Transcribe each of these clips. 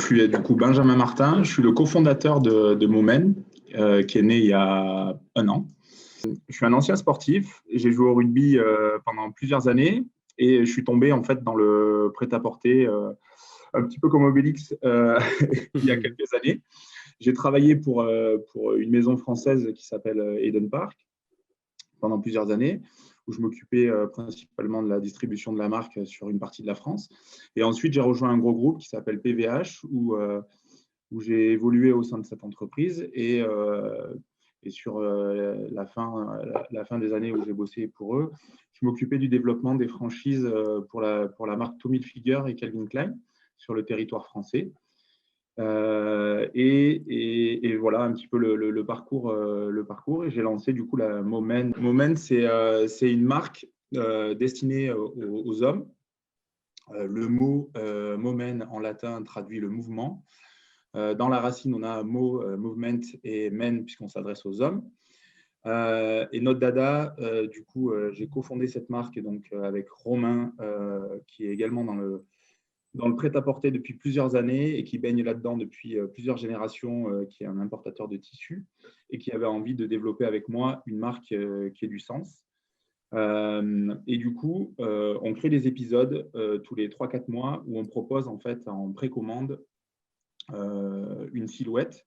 je suis du coup Benjamin Martin, je suis le cofondateur de Momen, qui est né il y a 1 an. Je suis un ancien sportif, j'ai joué au rugby pendant plusieurs années et je suis tombé en fait dans le prêt-à-porter, un petit peu comme Obélix il y a quelques années. J'ai travaillé pour une maison française qui s'appelle Eden Park pendant plusieurs années, où je m'occupais principalement de la distribution de la marque sur une partie de la France. Et ensuite, j'ai rejoint un gros groupe qui s'appelle PVH, où j'ai évolué au sein de cette entreprise. Et sur la fin des années où j'ai bossé pour eux, je m'occupais du développement des franchises pour la marque Tommy Hilfiger et Calvin Klein sur le territoire français. Et voilà un petit peu le parcours. Et j'ai lancé du coup la Momen. Momen, c'est une marque destinée aux hommes. Le mot Momen en latin traduit le mouvement. Dans la racine, on a un mot movement et men puisqu'on s'adresse aux hommes. Et notre dada, du coup, j'ai cofondé cette marque donc avec Romain, qui est également dans le prêt-à-porter depuis plusieurs années et qui baigne là-dedans depuis plusieurs générations, qui est un importateur de tissus et qui avait envie de développer avec moi une marque qui ait du sens. Et du coup, on crée des épisodes tous les 3-4 mois où on propose en fait en précommande une silhouette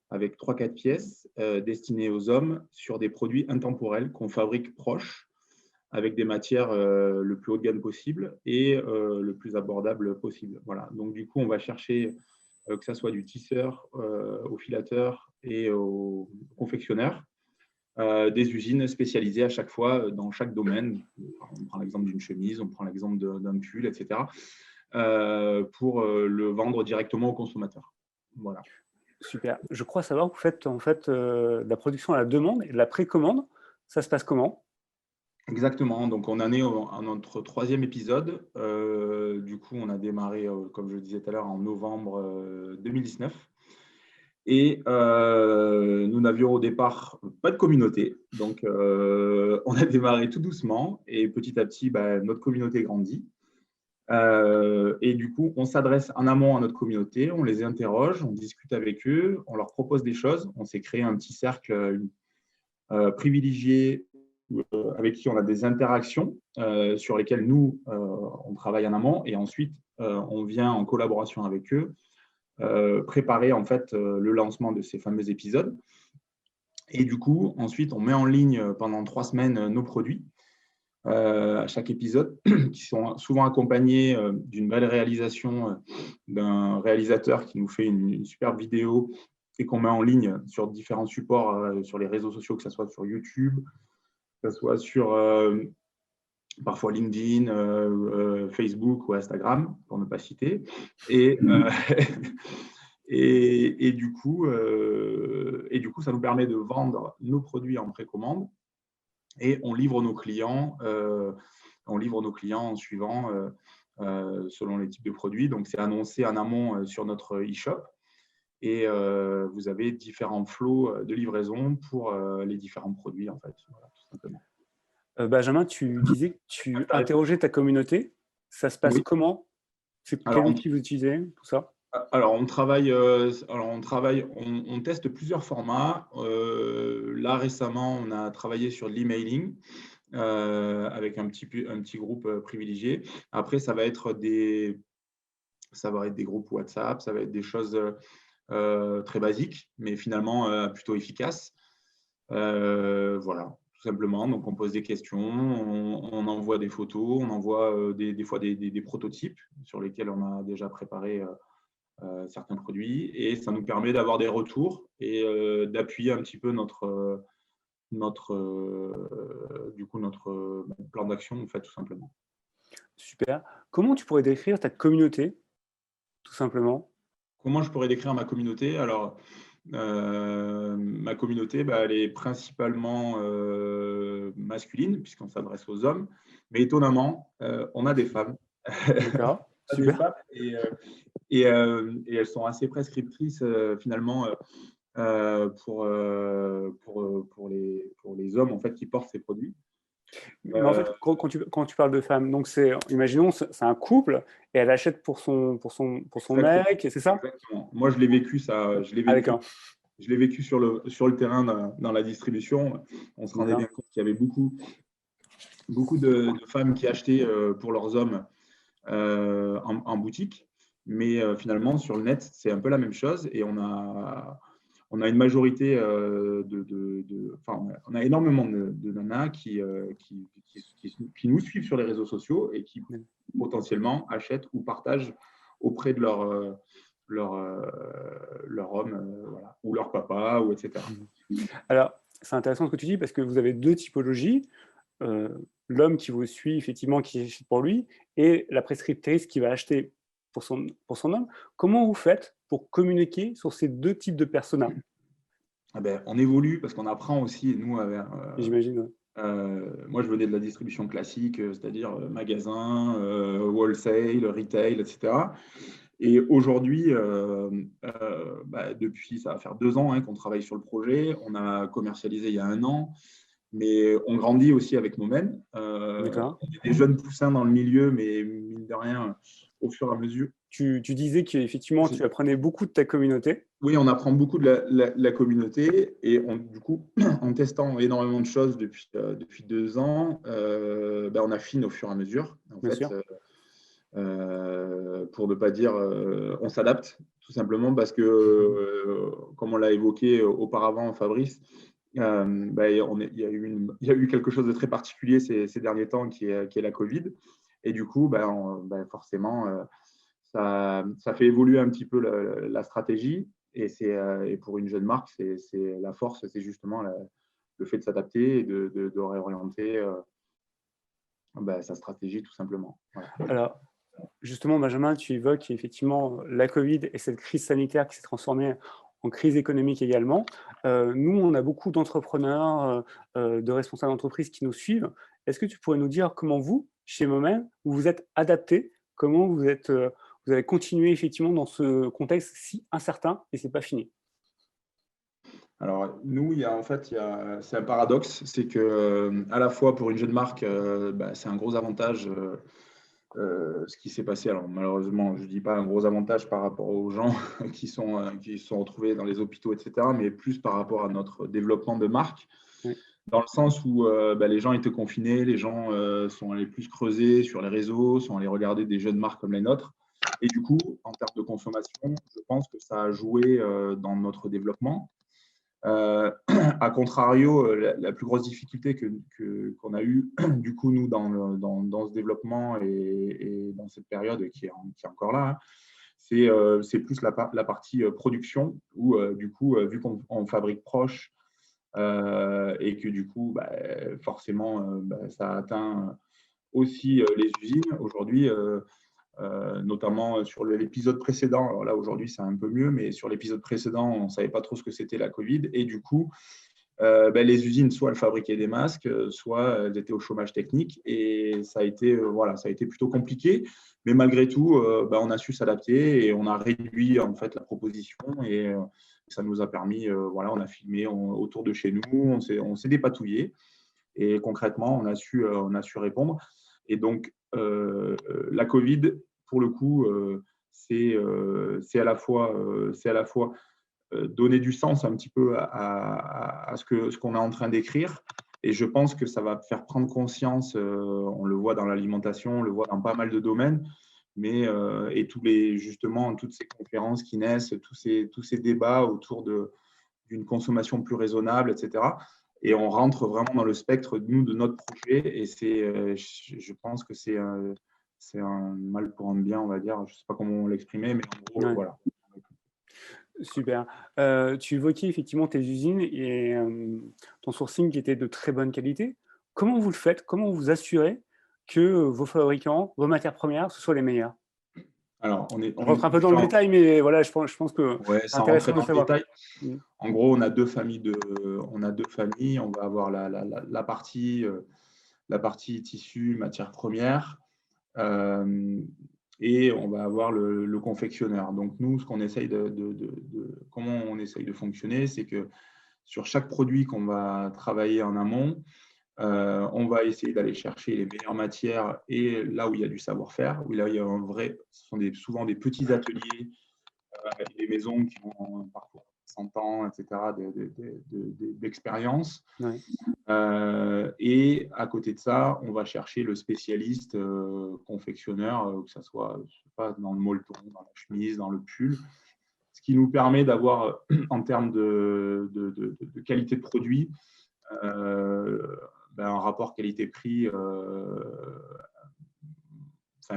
avec 3-4 pièces destinées aux hommes sur des produits intemporels qu'on fabrique proches, avec des matières le plus haut de gamme possible et le plus abordable possible. Voilà. Donc, du coup, on va chercher que ça soit du tisseur au filateur et au confectionneur, des usines spécialisées à chaque fois dans chaque domaine. On prend l'exemple d'une chemise, on prend l'exemple d'un pull, etc., pour le vendre directement au consommateur. Voilà. Super. Je crois savoir que vous faites en fait de la production à la demande et de la précommande. Ça se passe comment ? Exactement. Donc, on en est à notre 3e épisode. Du coup, on a démarré, comme je le disais tout à l'heure, en novembre 2019. Et nous n'avions au départ pas de communauté. Donc, on a démarré tout doucement. Et petit à petit, notre communauté grandit. Et du coup, on s'adresse en amont à notre communauté. On les interroge, on discute avec eux, on leur propose des choses. On s'est créé un petit cercle privilégié avec qui on a des interactions sur lesquelles nous, on travaille en amont et ensuite, on vient en collaboration avec eux préparer en fait le lancement de ces fameux épisodes. Et du coup, ensuite, on met en ligne pendant 3 semaines nos produits à chaque épisode, qui sont souvent accompagnés d'une belle réalisation d'un réalisateur qui nous fait une superbe vidéo et qu'on met en ligne sur différents supports sur les réseaux sociaux, que ce soit sur YouTube, que ce soit sur parfois LinkedIn, Facebook ou Instagram, pour ne pas citer. Et, et du coup, ça nous permet de vendre nos produits en précommande et on livre nos clients en suivant selon les types de produits. Donc, c'est annoncé en amont sur notre e-shop. Et vous avez différents flots de livraison pour les différents produits, en fait, voilà, tout simplement. Benjamin, tu disais que tu interrogeais ta communauté. Ça se passe comment ? Quel outil vous utilisez, tout ça ? Alors, on teste plusieurs formats. Là, récemment, on a travaillé sur l'emailing avec un petit groupe privilégié. Après, ça va être des groupes WhatsApp, ça va être des choses très basiques, mais finalement plutôt efficaces. Voilà, tout simplement. Donc, on pose des questions, on envoie des photos, on envoie des fois des prototypes sur lesquels on a déjà préparé certains produits, et ça nous permet d'avoir des retours et d'appuyer un petit peu notre plan d'action, en fait, tout simplement. Super. Comment tu pourrais décrire ta communauté, tout simplement ? Comment je pourrais décrire ma communauté ? Alors, ma communauté, elle est principalement masculine, puisqu'on s'adresse aux hommes, mais étonnamment, on a des femmes. D'accord, super. Et elles sont assez prescriptrices, finalement, pour les hommes en fait, qui portent ces produits. Mais en fait, quand tu parles de femme, donc imaginons, c'est un couple et elle achète pour son Exactement. mec, c'est ça? Exactement. Moi, je l'ai vécu, ça. Ah d'accord, Je l'ai vécu sur le terrain dans la distribution. On se rendait bien d'accord. compte qu'il y avait beaucoup de femmes qui achetaient pour leurs hommes en boutique. Mais finalement, sur le net, c'est un peu la même chose. Et on a une majorité enfin, on a énormément de nanas qui nous suivent sur les réseaux sociaux et qui potentiellement achètent ou partagent auprès de leur homme, voilà, ou leur papa, ou etc. Alors, c'est intéressant ce que tu dis parce que vous avez deux typologies. Euh, L'homme qui vous suit, effectivement, qui achète pour lui, et la prescriptrice qui va acheter pour son homme. Comment vous faites pour communiquer sur ces deux types de personas? Ah ben, on évolue parce qu'on apprend aussi, nous, J'imagine. Ouais. moi, je venais de la distribution classique, c'est-à-dire magasin, wholesale, retail, etc. Et aujourd'hui, depuis, ça va faire 2 ans qu'on travaille sur le projet. On a commercialisé il y a 1 an, mais on grandit aussi avec Momen. D'accord. On est des jeunes poussins dans le milieu, mais mine de rien, au fur et à mesure. Tu disais qu'effectivement, tu apprenais beaucoup de ta communauté. Oui, on apprend beaucoup de la communauté et du coup, en testant énormément de choses depuis 2 ans, on affine au fur et à mesure, en Bien fait, sûr. pour ne pas dire on s'adapte, tout simplement parce que, comme on l'a évoqué auparavant, Fabrice, il y a eu quelque chose de très particulier ces derniers temps qui est la Covid. Et du coup, forcément, ça fait évoluer un petit peu la stratégie. Et pour une jeune marque, c'est la force, c'est justement le fait de s'adapter et de réorienter sa stratégie, tout simplement. Voilà. Alors, justement, Benjamin, tu évoques effectivement la Covid et cette crise sanitaire qui s'est transformée en crise économique également. Nous, on a beaucoup d'entrepreneurs, de responsables d'entreprise qui nous suivent. Est-ce que tu pourrais nous dire comment vous, chez Momen, vous vous êtes adapté, comment vous avez continué effectivement dans ce contexte si incertain et c'est pas fini? Alors, nous, c'est un paradoxe, c'est que à la fois pour une jeune marque, c'est un gros avantage ce qui s'est passé. Alors, malheureusement, je ne dis pas un gros avantage par rapport aux gens qui se sont retrouvés dans les hôpitaux, etc., mais plus par rapport à notre développement de marque, Oui, dans le sens où les gens étaient confinés, les gens sont allés plus creuser sur les réseaux, sont allés regarder des jeunes marques comme les nôtres. Et du coup, en termes de consommation, je pense que ça a joué dans notre développement. À contrario, la plus grosse difficulté qu'on a eue, du coup, nous, dans ce développement et dans cette période qui est encore là, c'est plus la partie production, où, du coup, vu qu'on fabrique proche et que, du coup, forcément, ça atteint aussi les usines. Aujourd'hui, notamment sur l'épisode précédent. Alors là, aujourd'hui, c'est un peu mieux, mais sur l'épisode précédent, on ne savait pas trop ce que c'était la Covid. Et du coup, les usines, soit elles fabriquaient des masques, soit elles étaient au chômage technique. Et ça a été plutôt compliqué. Mais malgré tout, on a su s'adapter et on a réduit en fait la proposition. Et ça nous a permis, on a filmé autour de chez nous, on s'est dépatouillé. Et concrètement, on a su répondre. Et donc, la Covid, pour le coup, c'est à la fois donner du sens un petit peu à ce qu'on est en train d'écrire. Et je pense que ça va faire prendre conscience, on le voit dans l'alimentation, on le voit dans pas mal de domaines, mais et justement, toutes ces conférences qui naissent, tous ces débats autour d'une consommation plus raisonnable, etc. Et on rentre vraiment dans le spectre, nous, de notre projet. Et je pense que c'est un mal pour un bien, on va dire. Je ne sais pas comment l'exprimer, mais en gros, ouais. voilà. Super. Tu évoquais effectivement tes usines et ton sourcing qui était de très bonne qualité. Comment vous le faites? Comment vous assurez que vos fabricants, vos matières premières, ce soient les meilleures? Alors, On rentre un peu dans le détail, mais voilà, je pense que ouais, c'est sans rentrer intéressant de dans le savoir. détail. Mmh. En gros, on a deux familles. On va avoir la partie tissu, matière première, euh, et on va avoir le confectionneur. Donc, nous, ce qu'on essaye comment on essaye de fonctionner, c'est que sur chaque produit qu'on va travailler en amont, On va essayer d'aller chercher les meilleures matières et là où il y a du savoir-faire, où là il y a ce sont souvent des petits ateliers, des maisons qui ont parfois 100 ans, etc., d'expérience. Ouais. Et à côté de ça, on va chercher le spécialiste confectionneur, que ce soit, je sais pas, dans le molleton, dans la chemise, dans le pull, ce qui nous permet d'avoir, en termes de qualité de produit, un rapport qualité-prix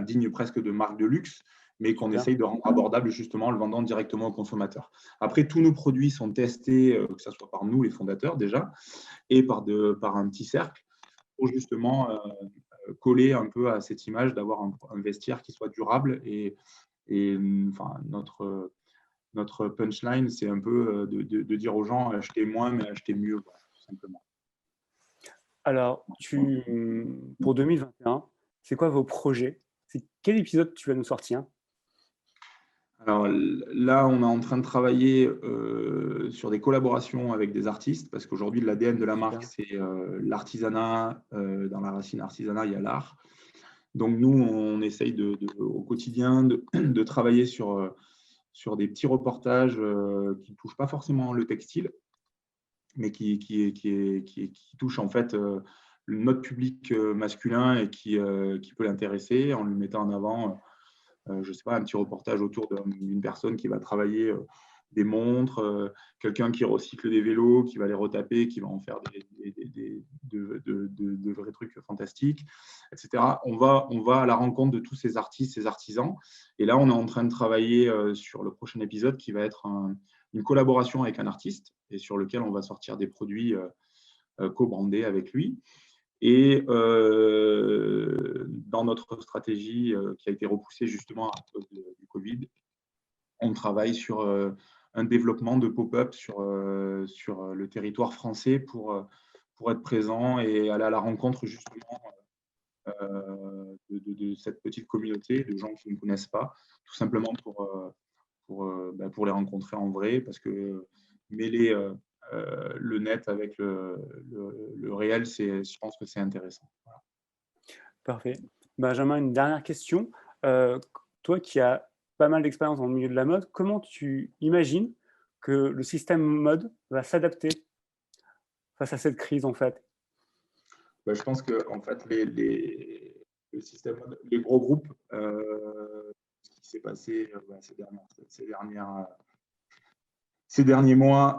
digne presque de marque de luxe, mais qu'on Super. essaye de rendre abordable justement en le vendant directement aux consommateurs. Après, tous nos produits sont testés, que ce soit par nous, les fondateurs déjà, et par un petit cercle, pour justement coller un peu à cette image d'avoir un vestiaire qui soit durable. Et notre punchline, c'est un peu de dire aux gens, achetez moins, mais achetez mieux, tout simplement. Alors, pour 2021, c'est quoi vos projets? Quel épisode tu vas nous sortir? Alors là, on est en train de travailler sur des collaborations avec des artistes, parce qu'aujourd'hui, l'ADN de la marque, c'est l'artisanat. Dans la racine artisanat, il y a l'art. Donc nous, on essaye au quotidien de travailler sur des petits reportages qui ne touchent pas forcément le textile, mais qui touchent en fait notre public masculin et qui peut l'intéresser en lui mettant en avant je ne sais pas, un petit reportage autour d'une personne qui va travailler des montres, quelqu'un qui recycle des vélos, qui va les retaper, qui va en faire de vrais trucs fantastiques, etc. On va à la rencontre de tous ces artistes, ces artisans. Et là, on est en train de travailler sur le prochain épisode qui va être une collaboration avec un artiste et sur lequel on va sortir des produits co-brandés avec lui. Et dans notre stratégie qui a été repoussée justement à cause du Covid, on travaille sur un développement de pop-up sur le territoire français pour être présent et aller à la rencontre justement de cette petite communauté de gens qui ne connaissent pas, tout simplement pour les rencontrer en vrai, parce que mêler le net avec le réel, je pense que c'est intéressant. Voilà. Parfait. Benjamin, une dernière question. Toi qui as pas mal d'expérience dans le milieu de la mode, comment tu imagines que le système mode va s'adapter face à cette crise, en fait? Je pense que en fait, le système, les gros groupes, ce qui s'est passé ces derniers mois,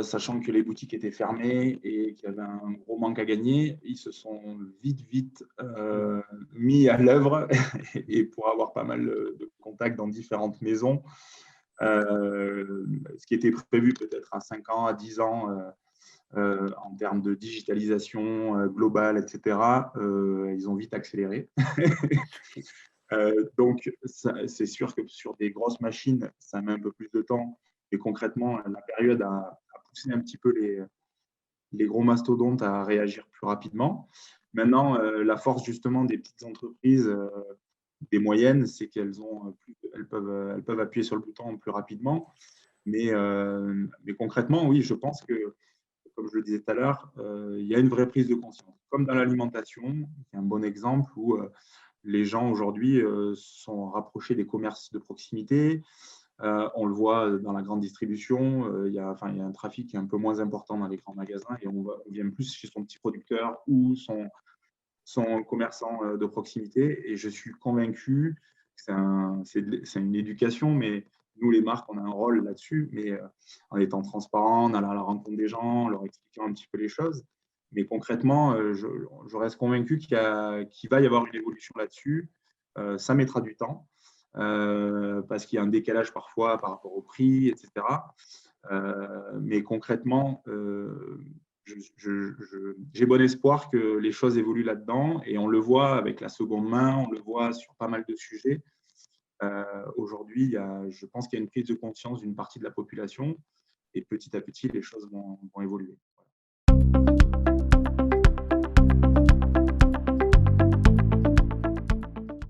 sachant que les boutiques étaient fermées et qu'il y avait un gros manque à gagner, ils se sont vite mis à l'œuvre et pour avoir pas mal de contacts dans différentes maisons, ce qui était prévu peut-être à 5 ans, à 10 ans, en termes de digitalisation globale, etc., ils ont vite accéléré. Donc, c'est sûr que sur des grosses machines, ça met un peu plus de temps. Et concrètement, la période a poussé un petit peu les gros mastodontes à réagir plus rapidement. Maintenant, la force justement des petites entreprises, des moyennes, c'est elles peuvent appuyer sur le bouton plus rapidement. Mais concrètement, oui, je pense que, comme je le disais tout à l'heure, il y a une vraie prise de conscience. Comme dans l'alimentation, c'est un bon exemple où les gens aujourd'hui sont rapprochés des commerces de proximité. On le voit dans la grande distribution, il y a un trafic qui est un peu moins important dans les grands magasins et on vient plus chez son petit producteur ou son commerçant de proximité. Et je suis convaincu que c'est une éducation, mais nous, les marques, on a un rôle là-dessus, mais en étant transparent, en allant à la rencontre des gens, en leur expliquant un petit peu les choses. Mais concrètement, je reste convaincu qu'il va y avoir une évolution là-dessus. Ça mettra du temps parce qu'il y a un décalage parfois par rapport au prix, etc. Mais concrètement, j'ai bon espoir que les choses évoluent là-dedans et on le voit avec la seconde main, on le voit sur pas mal de sujets. Aujourd'hui, je pense qu'il y a une prise de conscience d'une partie de la population et petit à petit, les choses vont évoluer. Voilà.